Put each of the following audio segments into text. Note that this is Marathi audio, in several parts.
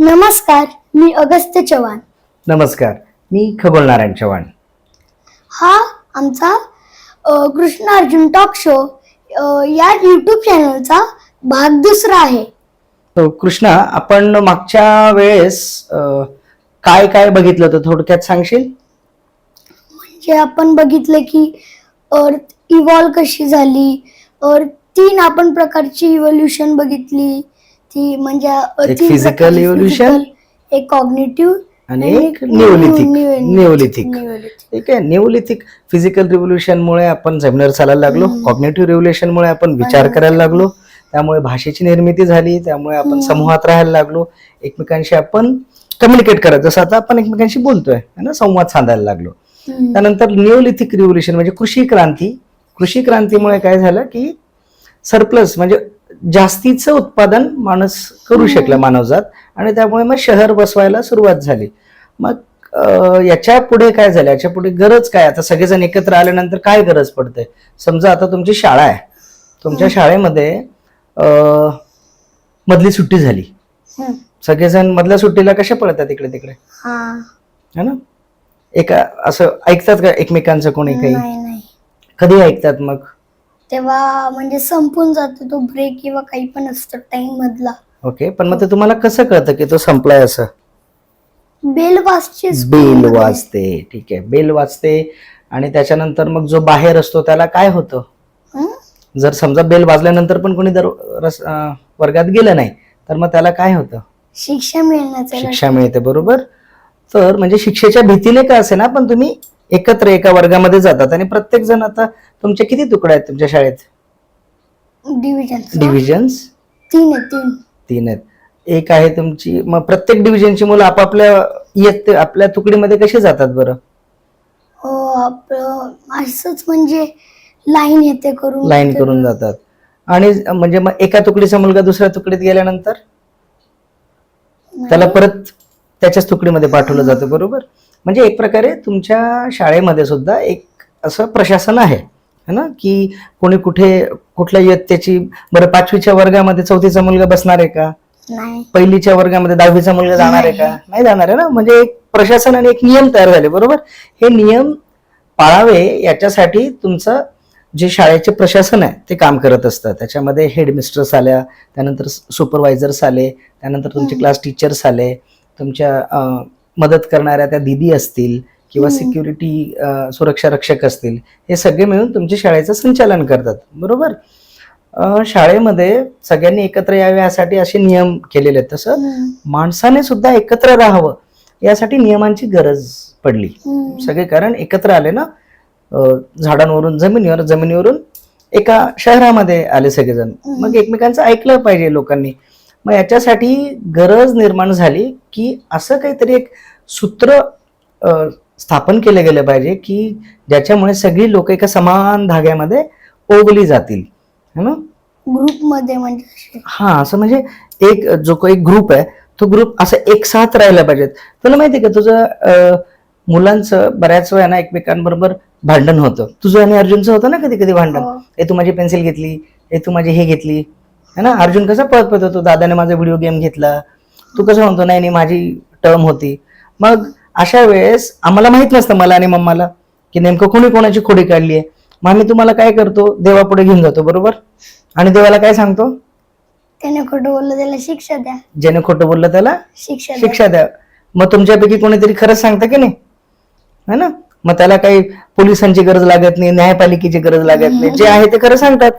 नमस्कार, मी अगस्त्य चव्हाण. नमस्कार, मी खगोलनारायण चव्हाण. हा आमचा कृष्ण अर्जुन टॉक शो या यूट्यूब चॅनलचा भाग दुसरा आहे. तो कृष्णा, आपण मागच्या वेळेस काय काय बघितलं होतं थोडक्यात सांगशील? म्हणजे आपण बघितलं की अर्थ इव्हॉल्व कशी झाली, तीन आपण प्रकारची इव्होल्युशन बघितली. ती म्हणजे एक तीन physical प्रकारची evolution, physical, एक कॉग्निटिव्ह आणि एक निओलिथिक. ठीक आहे. निओलिथिक फिजिकल रिव्होल्युशन मुळे आपण जमिनीवर चालायला लागलो. कॉग्निटिव्ह रिव्होल्युशन मुळे आपण विचार करायला लागलो. त्यामुळे भाषेची निर्मिती झाली. त्यामुळे आपण समूहात राहायला लागलो. एकमेकांशी आपण कम्युनिकेट करत, जसं आता आपण एकमेकांशी बोलतोय ना, संवाद साधायला लागलो. त्यानंतर निओलिथिक रिव्होल्युशन म्हणजे कृषी क्रांती. कृषी क्रांतीमुळे काय झालं की सरप्लस म्हणजे जास्तीचं उत्पादन माणूस करू शकला, मानवजात, आणि त्यामुळे मग शहर बसवायला सुरुवात झाली. मग याच्या पुढे काय झालं, याच्या पुढे गरज काय, आता सगळेजण एकत्र आल्यानंतर काय गरज पडते. समजा आता तुमची शाळा आहे, तुमच्या शाळेमध्ये मधली सुट्टी झाली, सगळेजण मधल्या सुट्टीला कशा पळतात इकडे तिकडे, है ना? एका असं ऐकतात का एकमेकांचं कोणी काही? कधी ऐकतात मग? तेव्हा म्हणजे संपून जातो तो ब्रेक किंवा काही पण असतं टाइम मधला. ओके, पण मग ते तुम्हाला कसं कळतं की तो संपलाय? असं बेल वाजते. बेल वाजते, ठीक आहे, बेल वाजते. आणि त्याच्यानंतर मग जो बाहेर असतो त्याला काय होतं? जर समजा बेल वाजल्यानंतर पण कोणी वर्गात गेलं नाही तर मग त्याला काय होतं? शिक्षा मिळण्याचं. शिक्षा मिळते, बरोबर. तर म्हणजे शिक्षेच्या भीतीने का असे ना, पण तुम्ही एकत्र एका वर्गामध्ये जातात. आणि प्रत्येक जण, आता तुमचे किती तुकडे आहेत तुमच्या शाळेत? डिव्हिजन्स तीन आहेत. एक आहे तुमची, मग प्रत्येक डिव्हिजनची मुलं आपापल्या आपल्या तुकडीमध्ये कशी जातात बरं? असंच म्हणजे लाईन करून जातात. आणि म्हणजे मग एका तुकडीचा मुलगा दुसऱ्या तुकडीत गेल्यानंतर त्याला परत त्याच्याच तुकडीमध्ये पाठवलं जातं, बरोबर. म्हणजे एक प्रकारे तुमच्या शाळेमध्ये सुद्धा एक असं प्रशासन आहे ना, की कोणी कुठल्या इयत्तेची, बरं 5वीच्या वर्गामध्ये 4थीचा मुलगा बसणार आहे का? पहिलीच्या वर्गामध्ये 10वीचा मुलगा जाणार आहे का? नाही जाणार आहे ना. म्हणजे एक प्रशासन आणि एक नियम तयार झाले, बरोबर. हे नियम पाळावे याच्यासाठी तुमचं जे शाळेचे प्रशासन आहे ते काम करत असतं. त्याच्यामध्ये हेडमिस्ट्रेस आल्या, त्यानंतर सुपरवायझर्स आले, त्यानंतर तुमचे क्लास टीचर्स आले, तुमच्या मदत करणाऱ्या त्या दीदी असतील किंवा सिक्युरिटी सुरक्षा रक्षक असतील, हे सगळे मिळून तुमच्या शाळेचं संचालन करतात, बरोबर. शाळेमध्ये सगळ्यांनी एकत्र यावे यासाठी असे नियम केलेले आहेत. तसं माणसाने सुद्धा एकत्र राहावं यासाठी नियमांची गरज पडली. सगळे कारण एकत्र आले ना, झाडांवरून जमिनीवरून एका शहरामध्ये आले सगळेजण. मग एकमेकांचं ऐकलं पाहिजे लोकांनी. मग याच्यासाठी गरज निर्माण झाली की असं काहीतरी एक सूत्र स्थापन केले गेले पाहिजे की ज्याच्यामुळे सगळी लोक एका समान धाग्यामध्ये ओघली जातील, है ना, ग्रुपमध्ये. म्हणजे असं म्हणजे एक ग्रुप आहे, तो ग्रुप असं एक साथ राहायला पाहिजे. तुला माहिती का, तुझं मुलांचं बऱ्याच वेळा ना एकमेकांबरोबर भांडण होतं. तुझं आणि अर्जुनचं होतं ना कधी कधी भांडण. हे तू माझी पेन्सिल घेतली, हे तू माझी हे घेतली, है ना. अर्जुन कसा पळत होतो, दादाने माझा व्हिडिओ गेम घेतला, तू कसं म्हणतो नाही माझी टर्म होती. मग अशा वेळेस आम्हाला माहित नसतं, मला आणि मम्माला, की नेमकं कोणी कोणाची खोडी काढली आहे. मग आम्ही तुम्हाला काय करतो, देवापुढे घेऊन जातो, बरोबर. आणि देवाला काय सांगतो? त्याने खोटं बोललं त्याला शिक्षा द्या. ज्याने खोटं बोललं त्याला शिक्षा द्या. मग तुमच्यापैकी कोणीतरी खरंच सांगतं की नाही, है ना. मग त्याला काही पोलिसांची गरज लागत नाही, न्यायपालिकेची गरज लागत नाही, जे आहे ते खरं सांगतात.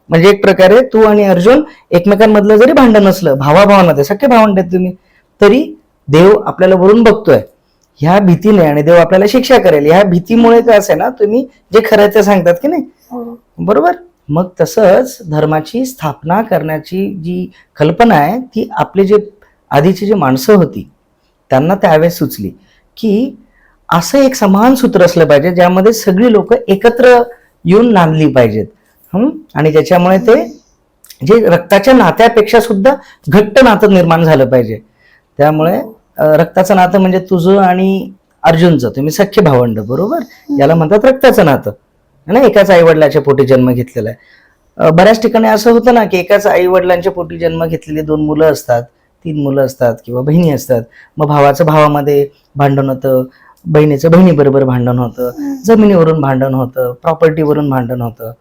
म्हणजे एक प्रकारे तू आणि अर्जुन एकमेकांमधलं जरी भांडण नसलं, भावाभावांमध्ये सख्खे भावंड आहेत तुम्ही, तरी देव आपल्याला वरून बघतोय ह्या भीतीने, आणि देव आपल्याला शिक्षा करेल ह्या भीतीमुळे काय असे ना, तुम्ही जे खरं ते सांगतात की नाही, बरोबर. मग तसंच धर्माची स्थापना करण्याची जी कल्पना आहे ती आपले जे आधीची जी माणसं होती त्यांना त्यावेळेस सुचली की असं एक समान सूत्र असलं पाहिजे ज्यामध्ये सगळी लोक एकत्र येऊन नांदली पाहिजेत. आणि ज्याच्यामुळे ते जे रक्ताच्या नात्यापेक्षा सुद्धा घट्ट नातं निर्माण झालं पाहिजे. त्यामुळे रक्ताचं नातं म्हणजे तुझं आणि अर्जुनचं, तुम्ही सख्खे भावंड, बरोबर, याला म्हणतात रक्ताचं नातं, ना. एकाच आई वडिलांच्या पोटी जन्म घेतलेला आहे. बऱ्याच ठिकाणी असं होतं ना की एकाच आई वडिलांच्या पोटी जन्म घेतलेली 2 मुलं असतात, 3 मुलं असतात किंवा बहिणी असतात, मग भावाचं भावामध्ये भांडण होतं, बहिणीचं बहिणीबरोबर भांडण होतं, जमिनीवरून भांडण होतं, प्रॉपर्टीवरून भांडण होतं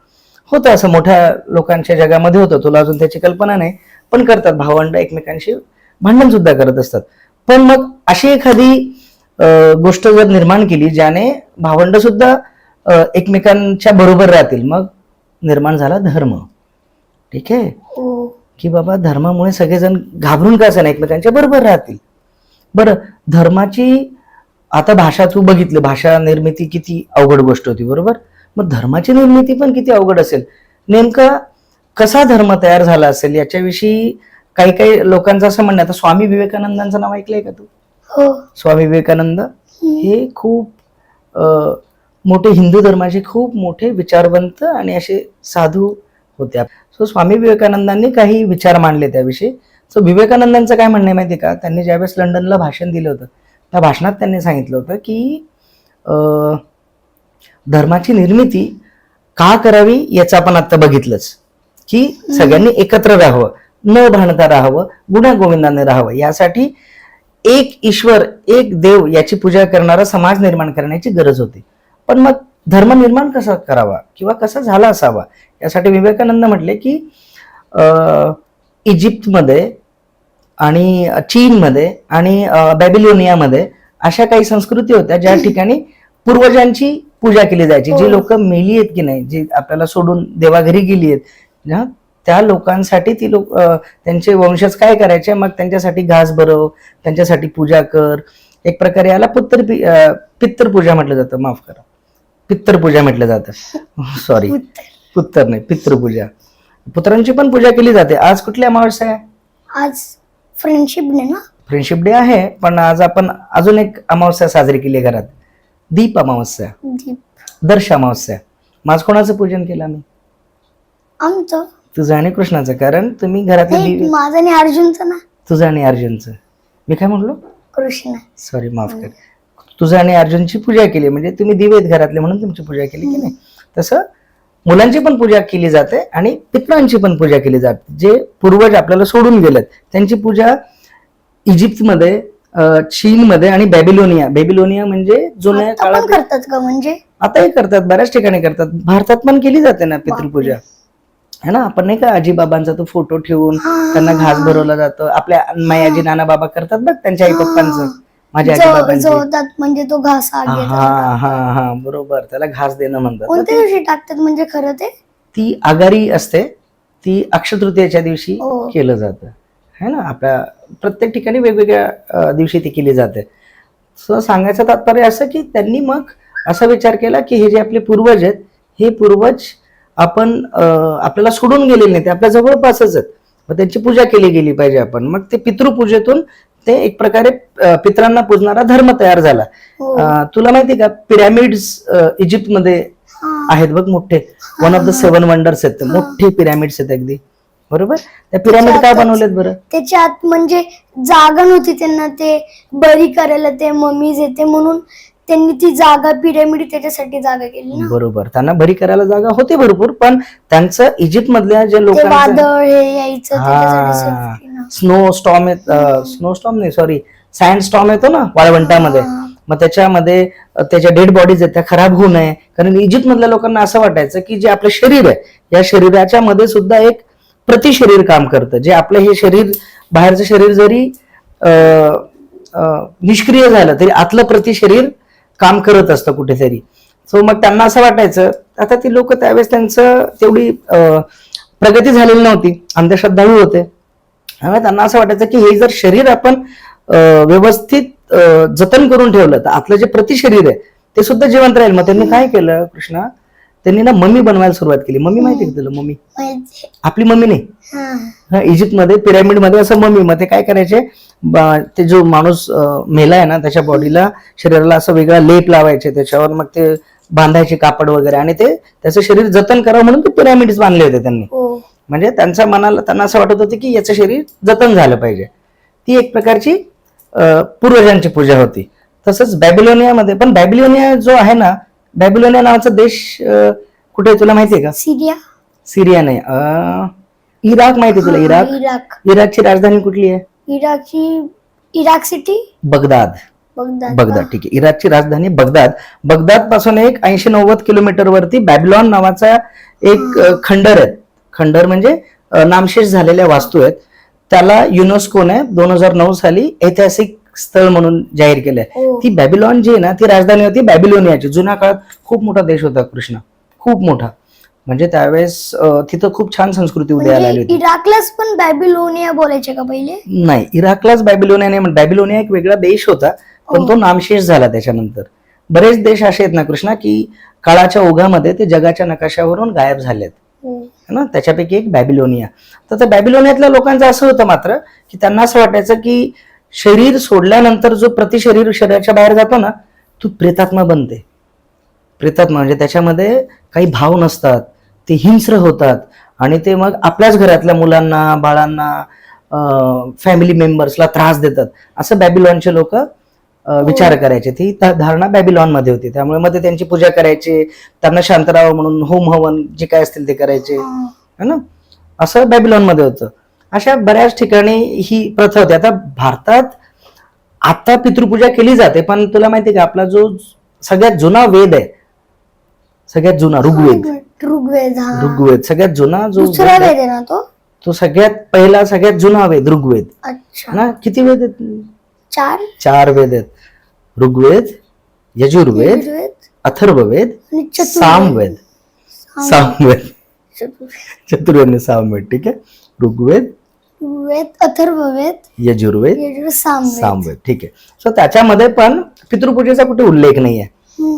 असं मोठ्या लोकांच्या जगामध्ये होतं. तुला अजून त्याची कल्पना नाही, पण करतात. भावंड एकमेकांशी भांडण सुद्धा करत असतात. पण मग अशी एखादी गोष्ट जर निर्माण केली ज्याने भावंड सुद्धा एकमेकांच्या बरोबर राहतील, मग निर्माण झाला धर्म. ठीक आहे, हो. की बाबा धर्मामुळे सगळेजण घाबरून का असं एकमेकांच्या बरोबर राहतील. बरं, धर्माची आता भाषा तू बघितली, भाषा निर्मिती किती अवघड गोष्ट होती, बरोबर. मग धर्माची निर्मिती पण किती अवघड असेल. नेमका कसा धर्म तयार झाला असेल याच्याविषयी काही काही लोकांचं असं म्हणणं. आता स्वामी विवेकानंदांचं नाव ऐकलंय का तू? हो. स्वामी विवेकानंद हे खूप मोठे हिंदू धर्माचे खूप मोठे विचारवंत आणि असे साधू होते. सो स्वामी विवेकानंदांनी काही विचार मांडले त्याविषयी. सो विवेकानंदांचं काय म्हणणं आहे माहिती का, त्यांनी ज्यावेळेस लंडनला भाषण दिलं होतं त्या भाषणात त्यांनी सांगितलं होतं की धर्माची निर्मिती का करावी याचं आपण आता बघितलंच, की सगळ्यांनी एकत्र राहावं, न भांडता राहावं, गुण्यागोविंदाने राहावं, यासाठी एक ईश्वर एक देव याची पूजा करणारा समाज निर्माण करण्याची गरज होती. पण मग धर्म निर्माण कसा करावा किंवा कसा झाला असावा यासाठी विवेकानंद म्हटले की इजिप्तमध्ये आणि चीनमध्ये आणि बॅबिलोनियामध्ये अशा काही संस्कृती होत्या ज्या ठिकाणी पूर्वजांची पूजा केली जायची. जी लोक मेली आहेत की नाही, जी आपल्याला सोडून देवाघरी गेली आहेत, त्या लोकांसाठी ती लोक त्यांचे वंशज काय करायचे, मग त्यांच्यासाठी घास भरव, त्यांच्यासाठी पूजा कर. एक प्रकारे याला पित्तर पूजा म्हटलं जातं, माफ करा, पित्तर पूजा म्हटलं जातं, सॉरी पुत्तर नाही, पितृपूजा. पुत्रांची पण पूजा केली जाते. आज कुठली अमावस्या आहे? आज फ्रेंडशिप डे ना. फ्रेंडशिप डे आहे, पण आज आपण अजून एक अमावस्या साजरी केली घरात, दीप अमावस्या, दर्श अमावस्या. माझ कोणाचं पूजन केलं आम्ही? आमचं. तुझं आणि कृष्णाचं. कारण तुम्ही घरातले माझं आणि अर्जुनचं ना. तुझं आणि अर्जुनचं. मी काय म्हणलो? कृष्ण. सॉरी, माफ कर. तुझं आणि अर्जुनची पूजा केली म्हणजे तुम्ही दिवे आहेत घरातले म्हणून तुमची पूजा केली की नाही. तसं मुलांची पण पूजा केली जाते आणि पितरांची पण पूजा केली जाते. जे पूर्वज आपल्याला सोडून गेलेत त्यांची पूजा इजिप्तमध्ये, चीनमध्ये आणि बॅबिलोनिया म्हणजे जुन्या काळात करतात का? म्हणजे आताही करतात, बऱ्याच ठिकाणी करतात. भारतात पण केली जाते ना पितृपूजा, है ना. आपण नाही का आजीबाबांचा तो फोटो ठेवून त्यांना घास भरवला जातो. आपल्या मायाजी नाना बाबा करतात बघ त्यांच्या आई पप्पांचं, माझ्या आजीबाबांचे. म्हणजे तो घास हा बरोबर, त्याला घास देणं म्हणतात. कोणत्या दिवशी टाकतात म्हणजे खरं ते? ती आगारी असते, ती अक्षय तृतीयेच्या दिवशी केलं जातं, है ना. आपल्या प्रत्येक ठिकाणी वेगवेगळ्या दिवशी ती केली जाते. सो सांगायचं तात्पर्य असं की त्यांनी मग असा विचार केला की हे जे आपले पूर्वज आहेत, हे पूर्वज आपण आपल्याला सोडून गेलेले नाही, ते आपल्या जवळपासच आहेत, मग त्यांची पूजा केली गेली पाहिजे आपण. मग ते पितृपूजेतून ते एक प्रकारे पितरांना पूजणारा धर्म तयार झाला. तुला माहिती का, पिरॅमिड्स इजिप्तमध्ये आहेत बघ, मोठे, वन ऑफ द 7 वंडर्स आहेत, मोठे पिरॅमिड्स आहेत अगदी, बरोबर. त्या पिरॅमिड काय बनवलेत बरं? त्याच्यात म्हणजे जागा नव्हती त्यांना ते बरी करायला, ते ममीज येते म्हणून त्यांनी ती जागा, पिरॅमिड त्याच्यासाठी जागा केली ना. बरोबर, त्यांना बरी करायला जागा होती भरपूर, पण त्यांचं इजिप्त मधल्या जे लोकांचं स्नो स्टॉर्म नाही, सॉरी, सँड स्टॉर्म येतो ना वाळवंटामध्ये, मग त्याच्यामध्ये त्याच्या डेड बॉडीज आहेत त्या खराब होऊ नये. कारण इजिप्त मधल्या लोकांना असं वाटायचं की जे आपलं शरीर आहे, या शरीराच्या मध्ये सुद्धा एक प्रतिशरीर काम करतं. जे आपलं हे शरीर, बाहेरचं शरीर जरी निष्क्रिय झालं तरी आतलं प्रतिशरीर काम करत असतं कुठेतरी. सो मग त्यांना असं वाटायचं, आता ती लोक त्यावेळेस त्यांचं तेवढी प्रगती झालेली नव्हती, अंधश्रद्धाळू होते. त्यामुळे त्यांना असं वाटायचं की हे जर शरीर आपण व्यवस्थित जतन करून ठेवलं तर आतलं जे प्रतिशरीर आहे ते सुद्धा जिवंत राहील. मग त्यांनी काय केलं कृष्णा, त्यांनी ना मम्मी बनवायला सुरुवात केली. मम्मी माहिती का तुला? मम्मी आपली मम्मी नाही, इजिप्तमध्ये पिरॅमिड मध्ये असं मम्मी. मग ते काय करायचे, ते जो माणूस मेलाय ना त्याच्या बॉडीला, शरीराला असं वेगळा लेप लावायचे त्याच्यावर, मग ते बांधायचे कापड वगैरे, आणि ते त्याचं शरीर जतन करावं म्हणून ते पिरॅमिड्स बांधले होते त्यांनी. म्हणजे त्यांच्या मनाला, त्यांना असं वाटत होतं की याचं शरीर जतन झालं पाहिजे. ती एक प्रकारची पूर्वजांची पूजा होती. तसंच बॅबिलोनियामध्ये पण, बॅबिलोनिया जो आहे ना, बॅबिलोनिया नावाचा देश कुठे तुला माहितीये का? सिरिया नाही, इराक माहिती तुला? इराकची राजधानी कुठली आहे? Iraq city, Baghdad. बगदाद, ठीक आहे. इराकची राजधानी बगदाद. बगदाद पासून एक 80-90 किलोमीटर वरती बॅबिलॉन नावाचा एक खंडर आहे. खंडर म्हणजे नामशेष झालेल्या वास्तू आहेत. त्याला युनेस्कोने 2009 साली ऐतिहासिक स्थळ म्हणून जाहीर केलंय. ती बॅबिलॉन जी आहे ना, ती राजधानी होती बॅबिलोनियाची. जुन्या काळात खूप मोठा देश होता कृष्णा, खूप मोठा. म्हणजे त्यावेळेस तिथं खूप छान संस्कृती उदयाला आली होती. इराकलाच पण बॅबिलोनिया बोलायचे का पहिले? नाही, इराकलाच बॅबिलोनिया नाही. बॅबिलोनिया एक वेगळा देश होता, पण तो नामशेष झाला त्याच्यानंतर. बरेच देश असे आहेत ना कृष्णा, की काळाच्या ओघामध्ये ते जगाच्या नकाशावरून गायब झालेत ना. त्याच्यापैकी एक बॅबिलोनिया. तर त्या बॅबिलोनियातल्या लोकांचं असं होतं मात्र, की त्यांना असं वाटायचं की शरीर सोडल्यानंतर जो प्रतिशरीर शरीराच्या बाहेर जातो ना, तो प्रेतात्मा बनते. प्रेतात्मा म्हणजे त्याच्यामध्ये काही भाव नसतात, ते हिंस्र होतात आणि ते मग आपल्याच घरातल्या मुलांना, बाळांना, फॅमिली मेंबर्सला त्रास देतात, असं बॅबिलॉनचे लोक विचार करायचे. ती धारणा बॅबिलॉन मध्ये होती. त्यामुळे मध्ये त्यांची पूजा करायचे, त्यांना शांत राहावं म्हणून होम हवन जे काय असतील ते करायचे, है ना. असं बॅबिलॉन मध्ये होतं. अशा बऱ्याच ठिकाणी ही प्रथा होती. आता भारतात आता पितृपूजा केली जाते, पण तुला माहिती का आपला जो सगळ्यात जुना वेद आहे, सगळ्यात जुना ऋग्वेद सगळ्यात जुना जो दुसरा वेद आहे ना, तो सगळ्यात पहिला सगळ्यात जुना वेद ऋग्वेद. अच्छा ना. किती वेद आहेत? 4 वेद आहेत. ऋग्वेद, यजुर्वेद, अथर्ववेद, सामवेद. चतुर्वेद सामवेद, ठीक आहे. ऋग्वेद, अथर्ववेद, यजुर्वेद, सामवेद, ठीक आहे. सो त्याच्यामध्ये पण पितृपूजेचा कुठे उल्लेख नाहीये.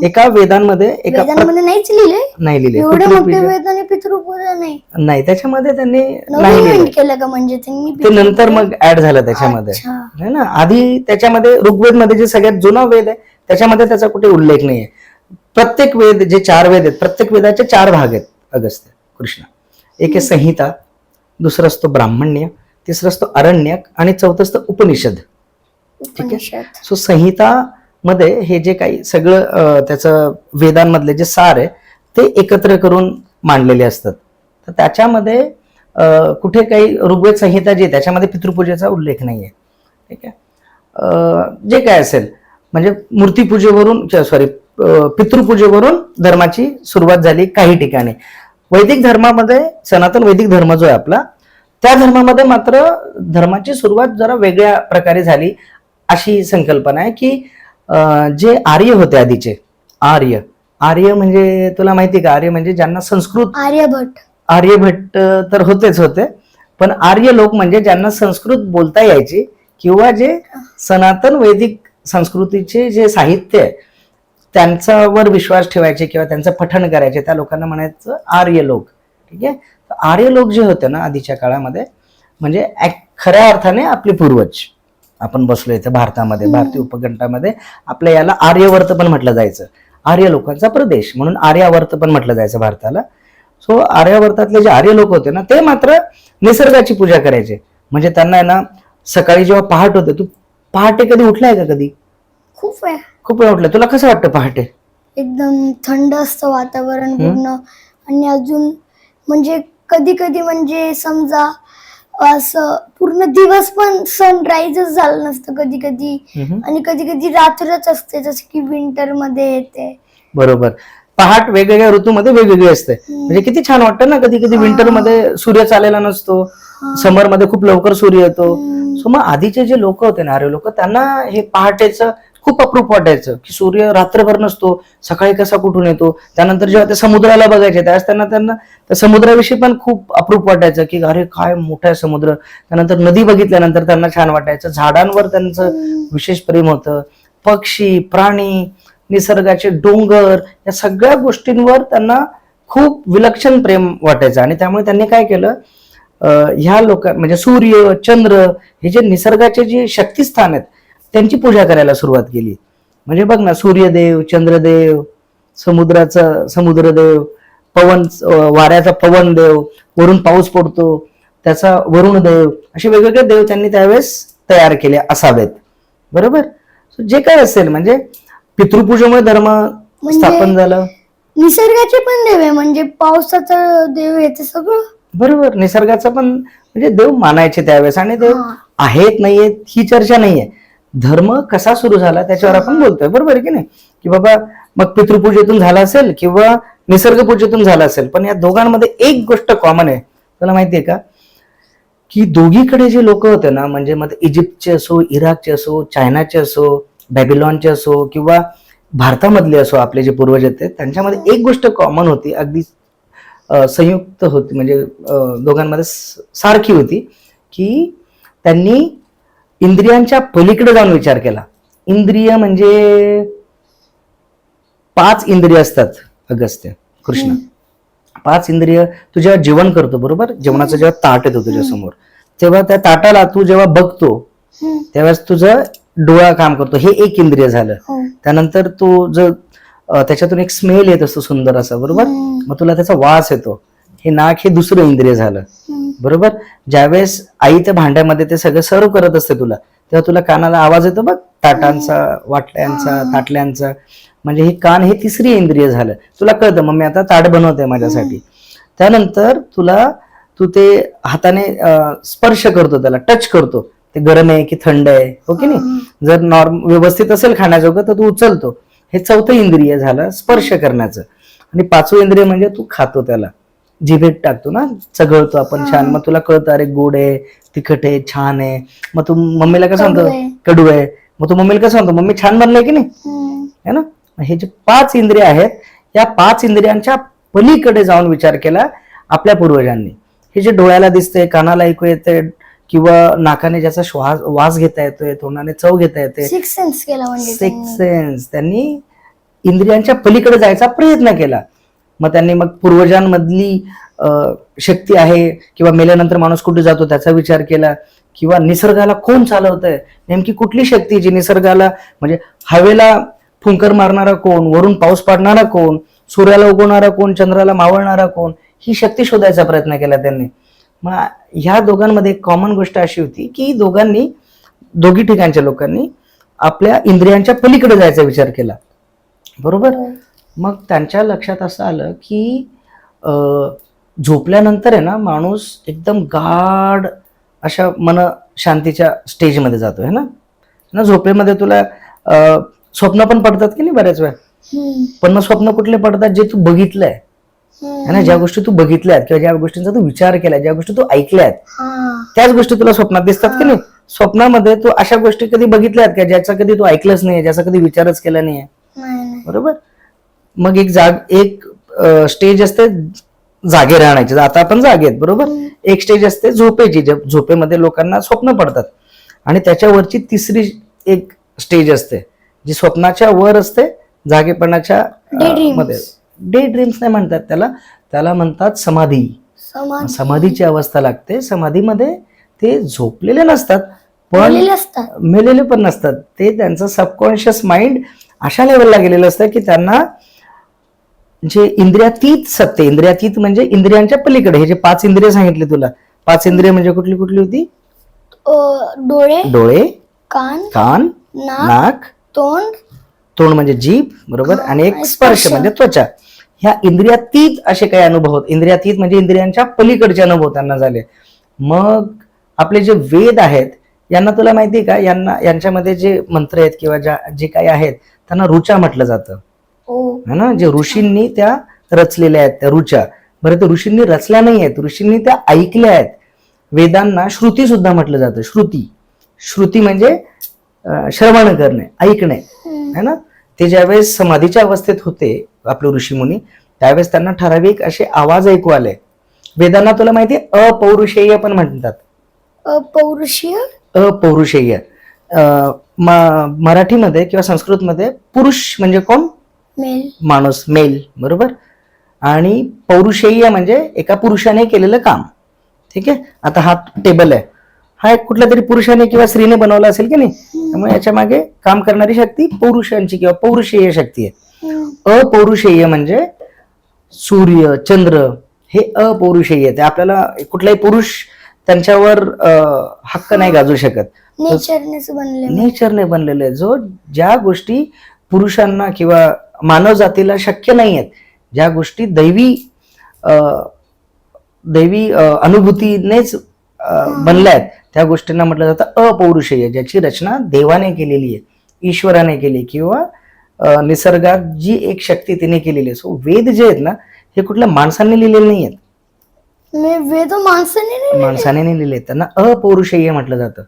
एका वेदांमध्ये नाहीच लिहिले, नाही लिहिले पितृपूजा नाही. त्याच्यामध्ये त्यांनी नाही केलं का? म्हणजे ते नंतर मग ऍड झालं त्याच्यामध्ये, है ना. आधी त्याच्यामध्ये ऋग्वेद मध्ये जे सगळ्यात जुना वेद आहे त्याच्यामध्ये त्याचा कुठे उल्लेख नाहीये. प्रत्येक वेद जे 4 वेद आहेत, प्रत्येक वेदाचे 4 भाग आहेत अगस्त्य कृष्ण. एक आहे संहिता, दुसरं असतो ब्राह्मण्य, तिसरं असतो अरण्यक आणि चौथं असतं उपनिषद, ठीक आहे. सो संहिता मध्ये हे जे काही सगळं त्याचं वेदांमधले जे सार आहे ते एकत्र करून मांडलेले असतात. तर त्याच्यामध्ये कुठे काही ऋग्वेद संहिता जी आहे त्याच्यामध्ये पितृपूजेचा उल्लेख नाहीये, ठीक आहे. जे काय असेल म्हणजे मूर्तीपूजेवरून पितृपूजेवरून धर्माची सुरुवात झाली काही ठिकाणी. वैदिक धर्मामध्ये, सनातन वैदिक धर्म जो आहे आपला, त्या धर्मामध्ये मात्र धर्माची सुरुवात जरा वेगळ्या प्रकारे झाली. अशी संकल्पना आहे की जे आर्य होते आधीचे, आर्य म्हणजे तुला माहिती का? आर्य म्हणजे ज्यांना संस्कृत, आर्यभट्ट तर होतेच होते, पण आर्य लोक म्हणजे ज्यांना संस्कृत बोलता यायची किंवा जे सनातन वैदिक संस्कृतीचे जे साहित्य आहे त्यांच्यावर विश्वास ठेवायचे किंवा त्यांचं पठण करायचे, त्या लोकांना म्हणायचं आर्य लोक, ठीक आहे. आर्य लोक जे होते ना आधीच्या काळामध्ये, म्हणजे खऱ्या अर्थाने आपले पूर्वज. आपण बसलो इथे भारतामध्ये, भारतीय उपखंडामध्ये, आपल्या याला आर्यवर्त पण म्हटलं जायचं. आर्य लोकांचा प्रदेश म्हणून आर्यावर्त पण म्हटलं जायचं भारताला. सो आर्यावर्तातले जे आर्य लोक होते ना ते मात्र निसर्गाची पूजा करायचे. म्हणजे त्यांना आहे ना सकाळी जेव्हा पहाट होते, तू पहाटे कधी उठलाय का? कधी? खूप वेळा उठलाय. तुला कसं वाटतं पहाटे? एकदम थंड असतं वातावरण पूर्ण, आणि अजून म्हणजे कधी कधी म्हणजे समजा असं पूर्ण दिवस पण सनराइजच झालं नसतं कधी कधी, आणि कधी कधी रात्रच असते, जसं की विंटर मध्ये येते. बरोबर. पहाट वेगवेगळ्या ऋतूमध्ये वेगवेगळी असते. म्हणजे किती छान वाटतं ना. कधी कधी विंटर मध्ये सूर्य चाललेला नसतो, समर मध्ये खूप लवकर सूर्य येतो. सो मग आधीचे जे लोक होते ना, आर्य लोक, त्यांना हे पहाटेचं खूप अप्रूप वाटायचं की सूर्य रात्रभर नसतो, सकाळी कसा कुठून येतो. त्यानंतर जेव्हा ते समुद्राला बघायचे त्यावेळेस त्यांना त्या समुद्राविषयी पण खूप अप्रूप वाटायचं की अरे काय मोठा आहे समुद्र. त्यानंतर नदी बघितल्यानंतर त्यांना छान वाटायचं. झाडांवर त्यांचं विशेष प्रेम होतं. पक्षी, प्राणी, निसर्गाचे डोंगर, या सगळ्या गोष्टींवर त्यांना खूप विलक्षण प्रेम वाटायचं. आणि त्यामुळे त्यांनी काय केलं, ह्या म्हणजे सूर्य, चंद्र, हे जे निसर्गाचे जे शक्तिस्थान आहेत त्यांची पूजा करायला सुरुवात केली. म्हणजे बघ ना, सूर्यदेव, चंद्रदेव, समुद्रदेव, वाऱ्याचा पवन देव, वरून पाऊस पडतो त्याचा वरुण देव, असे वेगवेगळे देव त्यांनी त्यावेळेस तयार केले असावेत. बरोबर. जे काय असेल म्हणजे पितृपूजेमुळे धर्म स्थापन झालं. निसर्गाचे पण देव आहे, म्हणजे पावसाचा देव आहे ते सगळं. बरोबर. निसर्गाचा पण म्हणजे देव मानायचे त्यावेळेस, आणि देव हा. आहेत नाहीयेत ही चर्चा नाहीये. धर्म कसा सुरू झाला त्याच्यावर आपण बोलतोय, बरोबर आहे की नाही? की बाबा मग पितृपूजेतून झाला असेल किंवा निसर्ग पूजेतून झाला असेल, पण या दोघांमध्ये एक गोष्ट कॉमन आहे, तुला माहितीये का? की दोघीकडे जे लोक होते ना, म्हणजे मग इजिप्तचे असो, इराकचे असो, चायनाचे असो, बॅबिलॉनचे असो किंवा भारतामधले असो, आपले जे पूर्वज होते त्यांच्यामध्ये एक गोष्ट कॉमन होती, अगदी संयुक्त होती, म्हणजे दोघांमध्ये सारखी होती, की त्यांनी इंद्रियांच्या पलीकडे जाऊन विचार केला. इंद्रिय म्हणजे 5 इंद्रिय असतात अगस्त्य कृष्ण. 5 इंद्रिय. तू जेव्हा जेवण करतो, बरोबर, जेवणाचं जेव्हा ताट येतो तुझ्या समोर, तेव्हा त्या ताटाला तू जेव्हा बघतो त्यावेळेस तुझं डोळा काम करतो, हे एक इंद्रिय झालं. त्यानंतर तू जर त्याच्यातून एक स्मेल येत असतो सुंदर असा, बरोबर, मग तुला त्याचा वास येतो, हे नाक, हे दुसरं इंद्रिय झालं, बरोबर. ज्यावेळेस आई त्या भांड्यामध्ये ते सगळं सर्व करत असते तुला, तेव्हा तुला कानाला आवाज येतो बघ, ताटांचा, वाटल्यांचा, ताटल्यांचा, म्हणजे हे कान, हे तिसरी इंद्रिय झालं. तुला कळतं मम्मी आता ताट बनवते माझ्यासाठी. त्यानंतर तू ते हाताने स्पर्श करतो, त्याला टच करतो, ते गरम आहे की थंड आहे, हो की नाही? जर व्यवस्थित असेल खाण्याजोगं तर तू उचलतो. हे 4थं इंद्रिय झालं स्पर्श करण्याचं. आणि 5वं इंद्रिय म्हणजे तू खातो, त्याला जिभेत टाकतो ना, चघळतो आपण छान, मग तुला कळतं अरे गोड आहे, तिखट आहे, छान आहे. मग तू मम्मीला कसं म्हणतो, कडू आहे, मग तू मम्मीला कसं म्हणतो, मम्मी छान बनलंय की नाही, है ना? हे जे 5 इंद्रिय आहेत, या 5 इंद्रियांच्या पलीकडे जाऊन विचार केला आपल्या पूर्वजांनी. हे जे डोळ्याला दिसतंय, कानाला ऐकू येते किंवा नाकाने ज्याचा वास घेता येतोय, तोंडाने चव घेता येते, सिक्स सेन्स केला, म्हणजे सिक्स सेन्स, त्यांनी इंद्रियांच्या पलीकडे जायचा प्रयत्न केला. मग त्यांनी मग पूर्वजांमधली शक्ती आहे किंवा मेल्यानंतर माणूस कुठे जातो त्याचा विचार केला, किंवा निसर्गाला कोण चालवतंय, नेमकी कुठली शक्ती जी निसर्गाला, म्हणजे हवेला फुंकर मारणारा कोण, वरून पाऊस पाडणारा कोण, सूर्याला उगवणारा कोण, चंद्राला मावळणारा कोण, ही शक्ती शोधायचा प्रयत्न केला त्यांनी. मग ह्या दोघांमध्ये कॉमन गोष्ट अशी होती की दोघी ठिकाणच्या लोकांनी आपल्या इंद्रियांच्या पलीकडे जायचा विचार केला, बरोबर. मग त्यांच्या लक्षात असं आलं की झोपल्यानंतर आहे ना, माणूस एकदम गाढ अशा मन शांतीच्या स्टेजमध्ये जातो, है ना. झोपेमध्ये तुला स्वप्न पण पडतात की नाही बऱ्याच वेळा, पण मग स्वप्न कुठले पडतात, जे तू बघितलंय, है ना, ज्या गोष्टी तू बघितल्यात किंवा ज्या गोष्टींचा तू विचार केलाय, ज्या गोष्टी तू ऐकल्यात, त्याच गोष्टी तुला स्वप्नात दिसतात की नाही. स्वप्नामध्ये तू अशा गोष्टी कधी बघितल्यात का ज्याचा कधी तू ऐकलंच नाही, ज्याचा कधी विचारच केला नाहीये, बरोबर. मग एक स्टेज असते जागे राहण्याची, आता आपण जागेत, बरोबर. एक स्टेज असते झोपेची, झोपेमध्ये लोकांना स्वप्न पडतात, आणि त्याच्यावरची तिसरी एक स्टेज असते जी स्वप्नाच्या वर असते, जागेपणाच्या मध्ये. डे ड्रीम्स नाही म्हणतात त्याला म्हणतात समाधी. समाधीची अवस्था लागते. समाधीमध्ये ते झोपलेले नसतात, पण मेलेले पण नसतात, ते त्यांचं सबकॉन्शियस माइंड अशा लेवलला गेलेलं असतं की त्यांना जे इंद्रियातीत सत्य, इंद्रियातीत म्हणजे इंद्रियांच्या पलीकडे, हे जे 5 इंद्रिय सांगितले तुला, 5 इंद्रिय म्हणजे कुठली कुठली होती? डोळे, कान, नाक, तोंड म्हणजे जीभ, बरोबर, आणि एक स्पर्श म्हणजे त्वचा. ह्या इंद्रियातीत असे काही अनुभव होत. इंद्रियातीत म्हणजे इंद्रियांच्या पलीकडचे अनुभव त्यांना झाले. मग आपले जे वेद आहेत, यांना तुला माहिती का, यांच्यामध्ये जे मंत्र आहेत किंवा जे काही आहेत त्यांना ऋचा म्हटलं जातं, है ना. जे ऋषींनी त्या रचलेल्या आहेत त्या ऋचा. बरं, तर ऋषींनी रचल्या नाही आहेत, ऋषींनी त्या ऐकल्या आहेत. वेदांना श्रुती सुद्धा म्हटलं जातं. श्रुती म्हणजे श्रवण करणे, ऐकणे, है ना. ते ज्यावेळेस समाधीच्या अवस्थेत होते आपले ऋषीमुनी, त्यावेळेस त्यांना ठराविक असे आवाज ऐकू आले. वेदांना तुला माहिती अपौरुषेय पण म्हणतात. अपौरुषेय मराठीमध्ये किंवा संस्कृतमध्ये पुरुष म्हणजे कोण? माणूस, मेल, बरोबर. आणि पौरुषेय म्हणजे एका पुरुषाने केलेलं काम. ठीक आहे. आता हा टेबल आहे, हा एक कुठल्या तरी पुरुषाने किंवा स्त्रीने बनवला असेल की नाही, त्यामुळे याच्या मागे काम करणारी शक्ती पौरुषांची किंवा पौरुषेय शक्ती आहे. अपौरुषेय म्हणजे सूर्य, चंद्र, हे अपौरुषेय. ते आपल्याला कुठलाही पुरुष त्यांच्यावर हक्क नाही गाजवू शकत, नेचरने बनलेले. जो ज्या गोष्टी पुरुषांना किंवा मानव जातीला शक्य नाही आहेत, ज्या गोष्टी दैवी अनुभूतीनेच बनल्या आहेत त्या गोष्टींना म्हटलं जातं अपौरुषेय, ज्याची रचना देवाने केलेली आहे, ईश्वराने केली, किंवा निसर्गात जी एक शक्ती तिने केलेली आहे. सो वेद जे आहेत ना हे कुठल्या माणसांनी लिहिलेले नाही आहेत, वेद माणसाने नाही लिहिले, त्यांना अपौरुषेय म्हटलं जातं.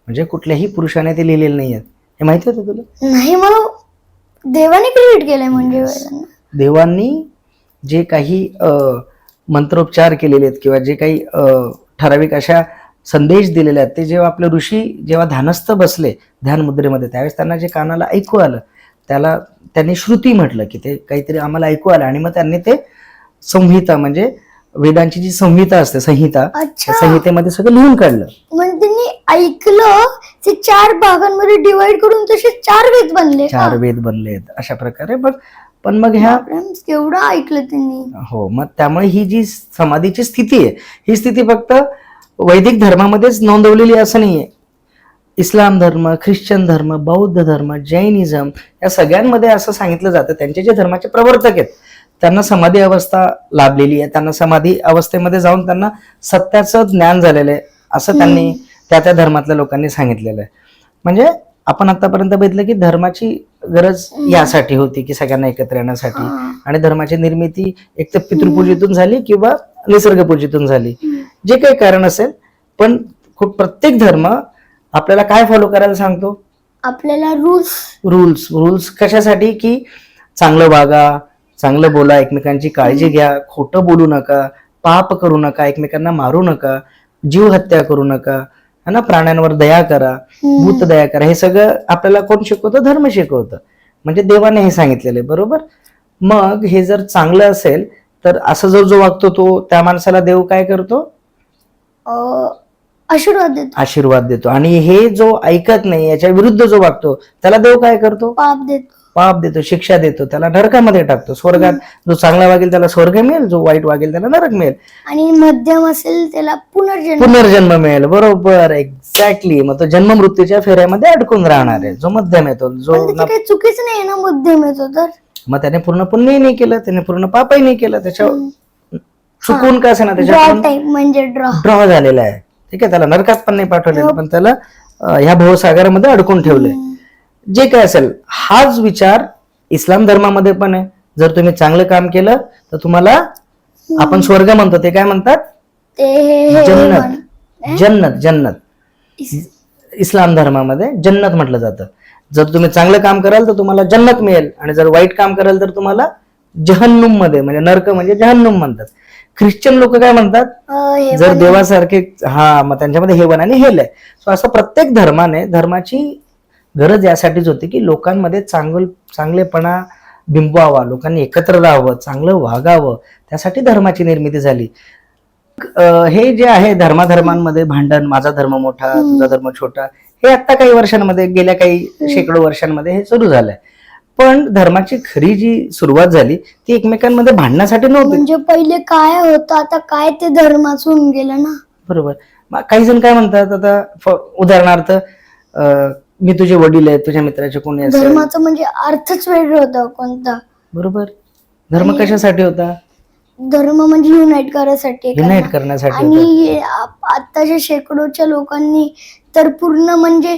म्हणजे कुठल्याही पुरुषाने ते लिहिलेले नाही आहेत. हे माहिती होतं तुला? नाही, मला देवाने क्रिएट केलंय म्हणजे वेदांना. देवांनी जे काही मंत्रोपचार केलेले आहेत किंवा जे काही ठराविक अशा संदेश दिलेले आहेत, ते जेव्हा आपले ऋषी जेव्हा ध्यानस्थ बसले ध्यान मुद्रेमध्ये, त्यावेळेस त्यांना जे कानाला ऐकू आलं त्याला त्यांनी श्रुती म्हटलं, की ते काहीतरी आम्हाला ऐकू आलं. आणि मग त्यांनी ते संहिता, म्हणजे वेदांची जी संहिता असते, संहिता, अच्छा. त्या संहितेमध्ये सगळं लिहून काढलं. म्हणजे त्यांनी ऐकलं, ते 4 भागांमध्ये डिवाइड करून तसे 4 वेद बनले का? 4 वेद बनले आहेत अशा प्रकारे. पण मग ह्या केवढं ऐकलं त्यांनी. हो, मग त्यामुळे ही जी समाधीची स्थिती आहे, ही स्थिती फक्त वैदिक धर्मामध्येच नोंदवलेली असं नाहीये. इस्लाम धर्म, ख्रिश्चन धर्म, बौद्ध धर्म, जैनिझम या सगळ्यांमध्ये असं सांगितलं जातं, त्यांचे जे धर्माचे प्रवर्तक आहेत त्यांना समाधी अवस्था लाभलेली आहे, त्यांना समाधी अवस्थेमध्ये जाऊन त्यांना सत्याचं ज्ञान झालेलं आहे असं त्यांनी त्या धर्मातल्या लोकांनी सांगितलेलं आहे. म्हणजे आपण आतापर्यंत बघितलं की धर्माची गरज यासाठी होती की सगळ्यांना एकत्र येण्यासाठी, आणि धर्माची निर्मिती एक तर पितृपूजेतून झाली किंवा निसर्गपूजेतून झाली, जे काही कारण असेल. पण प्रत्येक धर्म आपल्याला काय फॉलो करायला सांगतो? आपल्याला रूल्स कशासाठी? की चांगलं वागा, चांगलं बोला, एकमेकांची काळजी घ्या, खोटं बोलू नका, पाप करू नका, एकमेकांना मारू नका, जीव हत्या करू नका, है ना, प्राण्यांवर दया करा, भूत दया करा. हे सगळं आपल्याला कोण शिकवतं? धर्म शिकवतं. म्हणजे देवाने हे सांगितलेलं आहे, बरोबर. मग हे जर चांगलं असेल तर असं जो वागतो तो त्या माणसाला देव काय करतो? आशीर्वाद देतो. आणि हे जो ऐकत नाही, याच्या विरुद्ध जो वागतो त्याला देव काय करतो? पाप देतो, शिक्षा देतो, त्याला नरकामध्ये टाकतो. स्वर्गात जो चांगला वागेल त्याला स्वर्ग मिळेल, जो वाईट वागेल त्याला नरक मिळेल, आणि मध्यम असेल त्याला पुनर्जन्म मिळेल. बरोबर, एक्झॅक्टली. मग तो जन्म मृत्यूच्या फेऱ्यामध्ये अडकून राहणार आहे. जो मध्यम येतो, जो काही चुकीच नाही ना, मध्यम येतो, तर मग त्याने पूर्ण पुण्यही नाही केलं, त्याने पूर्ण पापही नाही केलं, त्याच्या चुकून का ना त्याच्या ड्रॉ झालेला आहे. ठीक आहे, त्याला नरकात पण नाही पाठवलेलं, पण त्याला ह्या भवसागरामध्ये अडकून ठेवलंय. जे काय असेल, हाच विचार इस्लाम धर्मामध्ये पण आहे. जर तुम्ही चांगलं काम केलं तर तुम्हाला आपण स्वर्ग म्हणतो, ते काय म्हणतात? जन्नत. इस्लाम धर्मामध्ये जन्नत म्हटलं जातं. जर तुम्ही चांगलं काम कराल तर तुम्हाला जन्नत मिळेल, आणि जर वाईट काम कराल तर तुम्हाला जहन्नुम मध्ये, म्हणजे नरक म्हणजे जहन्नुम म्हणतात. ख्रिश्चन लोक काय म्हणतात? जर देवासारखे, मग त्यांच्यामध्ये हेवन आणि हेल आहे. सो असं प्रत्येक धर्माची गरज यासाठीच होती की लोकांमध्ये चांगलेपणा बिंबवावा, लोकांनी एकत्र राहावं, चांगलं वागावं, त्यासाठी धर्माची निर्मिती झाली. हे जे आहे धर्मांमध्ये भांडण, माझा धर्म मोठा, तुझा धर्म छोटा, हे आता काही वर्षांमध्ये, गेल्या काही शेकडो वर्षांमध्ये हे सुरू झालंय. पण धर्माची खरी जी सुरुवात झाली ती एकमेकांमध्ये भांडण्यासाठी नव्हती. म्हणजे पहिले काय होतं, आता काय ते धर्माच होऊन गेलं ना. बरोबर. काही जण काय म्हणतात, आता उदाहरणार्थ मी तुझे वडील आहेत, तुझ्या मित्राचे कोणी असेल, धर्माचं म्हणजे अर्थच वेगळं होतं कोणता. बरोबर. धर्म कशासाठी होता? धर्म म्हणजे युनाइट करण्यासाठी. आणि आताच्या शेकडोच्या लोकांनी तर पूर्ण म्हणजे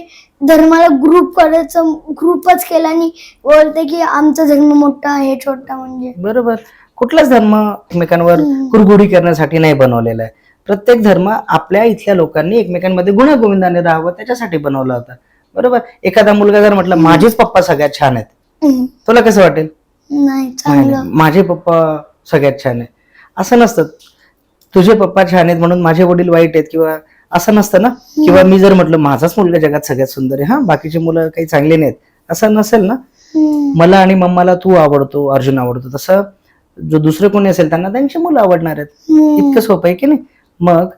धर्माला ग्रुपच केला आणि बोलते की आमचा धर्म मोठा आहे, छोटा. म्हणजे बरोबर. कुठलाच धर्म एकमेकांवर कुरघोडी करण्यासाठी नाही बनवलेला आहे. प्रत्येक धर्म आपल्या इथल्या लोकांनी एकमेकांमध्ये गुण्यागोविंदाने राहावं त्याच्यासाठी बनवला होता. बरोबर. एखादा मुलगा जर म्हटलं माझेच पप्पा सगळ्यात छान आहेत, तुला कसं वाटेल? नाही, माझे पप्पा सगळ्यात छान आहे असं नसतं. तुझे पप्पा छान आहेत म्हणून माझे वडील वाईट आहेत किंवा असं नसतं ना. किंवा मी जर म्हटलं माझाच मुलगा जगात सगळ्यात सुंदर आहे, बाकीची मुलं काही चांगली नाहीत, असं नसेल ना. मला आणि मम्माला तू आवडतो, अर्जुन आवडतो, तसं जो दुसरे कोणी असेल त्यांना त्यांची मुलं आवडणार आहेत. इतकं सोपं आहे की नाही. मग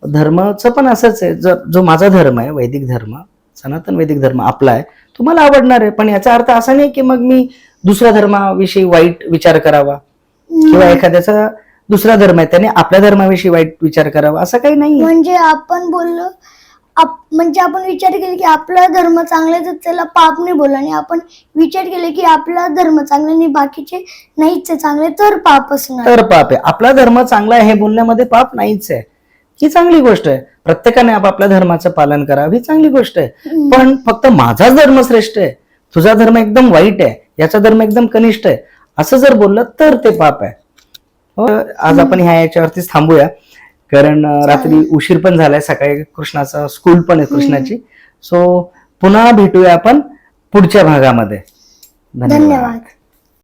धर्माचं पण असंच आहे. जो माझा धर्म आहे, वैदिक धर्म, सनातन वैदिक धर्म आपला आहे, तुम्हाला आवडणार आहे. पण याचा अर्थ असा नाही की मग मी दुसऱ्या धर्माविषयी वाईट विचार करावा, किंवा एखाद्याचा दुसरा धर्म आहे त्याने आपल्या धर्माविषयी वाईट विचार करावा, असं काही नाही. म्हणजे आपण बोललो, म्हणजे आपण विचार केले की आपला धर्म चांगला तर त्याला पाप नाही बोलला, आणि आपण विचार केले की आपला धर्म चांगला नाही, बाकीचे नाहीच चांगले, तर पाप असणार. तर पाप आहे. आपला धर्म चांगला आहे हे बोलण्यामध्ये पाप नाहीच आहे. ही चांगली गोष्ट आहे. प्रत्येकाने आपापल्या धर्माचं पालन करावं ही चांगली गोष्ट आहे. पण फक्त माझाच धर्म श्रेष्ठ आहे, तुझा धर्म एकदम वाईट आहे, याचा धर्म एकदम कनिष्ठ आहे, असं जर बोललं तर ते पाप आहे. हो, आज आपण याच्यावरतीच थांबूया, कारण रात्री उशीर पण झालाय, सकाळी कृष्णाचा स्कूल पण आहे कृष्णाची. सो पुन्हा भेटूया आपण पुढच्या भागामध्ये. धन्यवाद.